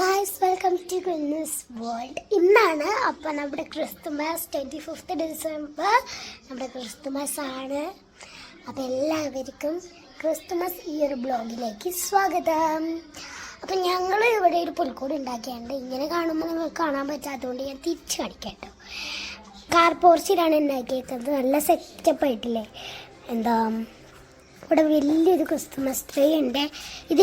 Guys, welcome to Guinness world. ഇന്നാണ് അപ്പം നമ്മുടെ Christmas 25th December നമ്മുടെ ക്രിസ്തുമസ് ആണ്. അപ്പം എല്ലാവർക്കും ക്രിസ്തുമസ് ഈ ഒരു ബ്ലോഗിലേക്ക് സ്വാഗതം. അപ്പം ഞങ്ങൾ ഇവിടെ ഒരു പുൽക്കൂട് ഉണ്ടാക്കിയുണ്ട്. ഇങ്ങനെ കാണുമ്പോൾ നിങ്ങൾക്ക് കാണാൻ പറ്റാത്തതുകൊണ്ട് ഞാൻ തിരിച്ച് കാണിക്കാം കേട്ടോ. കാർ പോർച്ചിലാണ് ഉണ്ടാക്കിയേക്കുന്നത്. നല്ല സെറ്റപ്പ് ആയിട്ടില്ലേ. ഇവിടെ വലിയൊരു ക്രിസ്മസ് ട്രീ ഉണ്ട്. ഇത്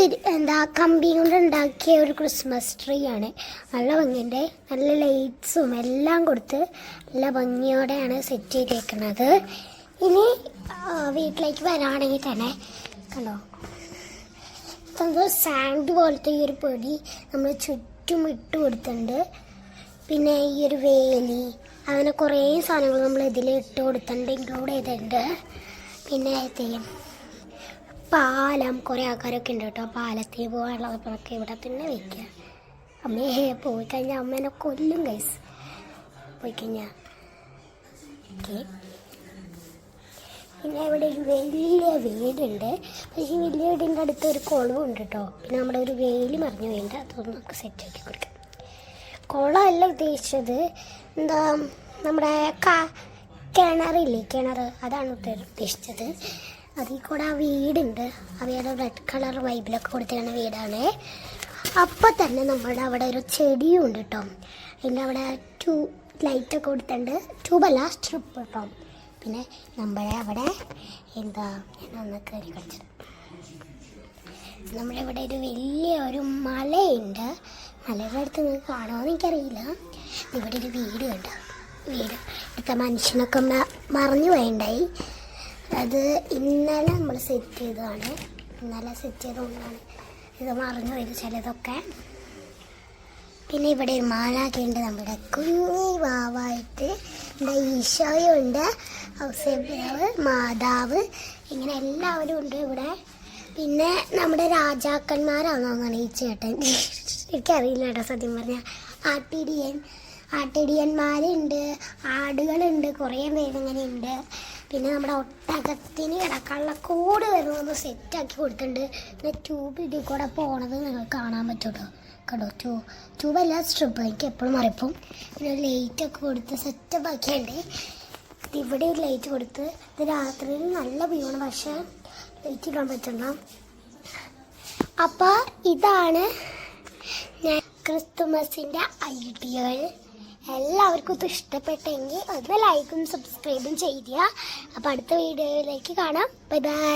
കമ്പി കൊണ്ട് ഉണ്ടാക്കിയ ഒരു ക്രിസ്മസ് ട്രീ ആണ്. നല്ല ഭംഗിയുണ്ട്. നല്ല ലൈറ്റ്സും എല്ലാം കൊടുത്ത് നല്ല ഭംഗിയോടെയാണ് സെറ്റ് ചെയ്തേക്കുന്നത്. ഇനി വീട്ടിലേക്ക് വരാണെങ്കിൽ തന്നെ കണ്ടോ, സാൻഡ് പോലത്തെ ഈ ഒരു പൊടി നമ്മൾ ചുറ്റും ഇട്ട് കൊടുത്തിട്ടുണ്ട്. പിന്നെ ഈ ഒരു വേലി അങ്ങനെ കുറേ സാധനങ്ങൾ നമ്മൾ ഇതിൽ ഇട്ട് കൊടുത്തിട്ടുണ്ട്, ഇൻക്ലൂഡ് ചെയ്തിട്ടുണ്ട്. പിന്നെ പാലം, കുറേ ആൾക്കാരൊക്കെ ഉണ്ട് കേട്ടോ. പാലത്തിൽ പോകാനുള്ളതൊക്കെ ഇവിടെ തന്നെ വയ്ക്കുക. അമ്മയെ പോയി കഴിഞ്ഞാൽ അമ്മേനെ കൊല്ലും ഗൈസ്. പോയി കഴിഞ്ഞാൽ ഓക്കെ. പിന്നെ ഇവിടെ ഒരു വലിയ വീടുണ്ട്. പക്ഷേ ഈ വലിയ വീടിൻ്റെ അടുത്തൊരു കുളമുണ്ട് കേട്ടോ. പിന്നെ നമ്മുടെ ഒരു വേലി മറിഞ്ഞു വേണ്ട, അതൊന്നും നമുക്ക് സെറ്റാക്കി കൊടുക്കാം. കുളമല്ല ഉദ്ദേശിച്ചത്, നമ്മുടെ കിണറില്ലേ, കിണർ, അതാണ് ഉദ്ദേശിച്ചത്. അതിൽ കൂടെ ആ വീടുണ്ട്. അവയുടെ റെഡ് കളർ വൈബിലൊക്കെ കൊടുത്തിരുന്ന വീടാണ്. അപ്പോൾ തന്നെ നമ്മുടെ അവിടെ ഒരു ചെടിയും ഉണ്ട് കേട്ടോ. അതിൻ്റെ അവിടെ ലൈറ്റൊക്കെ കൊടുത്തിട്ടുണ്ട്. ട്യൂബല്ല, സ്ട്രിപ്പ് കേട്ടോ. പിന്നെ നമ്മുടെ അവിടെ ഞാനൊന്ന് കയറി കളിച്ചത്. നമ്മുടെ ഇവിടെ ഒരു വലിയൊരു മലയുണ്ട്. മലയുടെ അടുത്ത് നിങ്ങൾക്ക് കാണുമോയെന്ന് എനിക്കറിയില്ല. ഇവിടെ ഒരു വീട് കണ്ടോ. വീട് ഇവിടുത്തെ മനുഷ്യനൊക്കെ മറിഞ്ഞു പോയിണ്ടായി. അത് ഇന്നലെ നമ്മൾ സെറ്റ് ചെയ്തതാണ്. ഇന്നലെ സെറ്റ് ചെയ്തുകൊണ്ടാണ് ഇത് മറിഞ്ഞു പോയത് ചിലതൊക്കെ. പിന്നെ ഇവിടെ ഒരു മാലാഖ ഉണ്ട്, നമ്മുടെ കുഞ്ഞി വാവായിട്ട്. ഇവിടെ ഈശോയുണ്ട്, ഔസേപ്പിതാവ്, മാതാവ്, ഇങ്ങനെ എല്ലാവരും ഉണ്ട് ഇവിടെ. പിന്നെ നമ്മുടെ രാജാക്കന്മാരാണെന്ന് തോന്നുന്നു ഈ ചേട്ടൻ. എനിക്കറിയില്ല കേട്ടോ സത്യം പറഞ്ഞാൽ. ആട്ടിടിയന്മാരുണ്ട്, ആടുകളുണ്ട്, കുറേ പേരിങ്ങനെ ഉണ്ട്. പിന്നെ നമ്മുടെ ഒട്ടകത്തിന് കിടക്കാനുള്ള കൂട് വരുന്നത് സെറ്റാക്കി കൊടുത്തിട്ടുണ്ട്. പിന്നെ ട്യൂബ് ഇതിൽ കൂടെ പോണത് നിങ്ങൾക്ക് കാണാൻ പറ്റുമോ കേട്ടോ. ട്യൂബല്ല, സ്ട്രിപ്പ്, എനിക്ക് എപ്പോഴും മറിപ്പം. പിന്നെ ലൈറ്റൊക്കെ കൊടുത്ത് സെറ്റപ്പ് ആക്കിയുണ്ട്. ഇവിടെ ഒരു ലൈറ്റ് കൊടുത്ത്. ഇത് രാത്രിയിൽ നല്ല വ്യൂണ്, പക്ഷേ ലൈറ്റ് ഇടാൻ പറ്റില്ല. അപ്പോൾ ഇതാണ് ഞാൻ ക്രിസ്തുമസിൻ്റെ ഐഡിയകൾ. എല്ലാവർക്കും ഇത് ഇഷ്ടപ്പെട്ടെങ്കിൽ ഒന്ന് ലൈക്കും സബ്സ്ക്രൈബും ചെയ്യുക. അപ്പോൾ അടുത്ത വീഡിയോയിലേക്ക് കാണാം. Bye bye.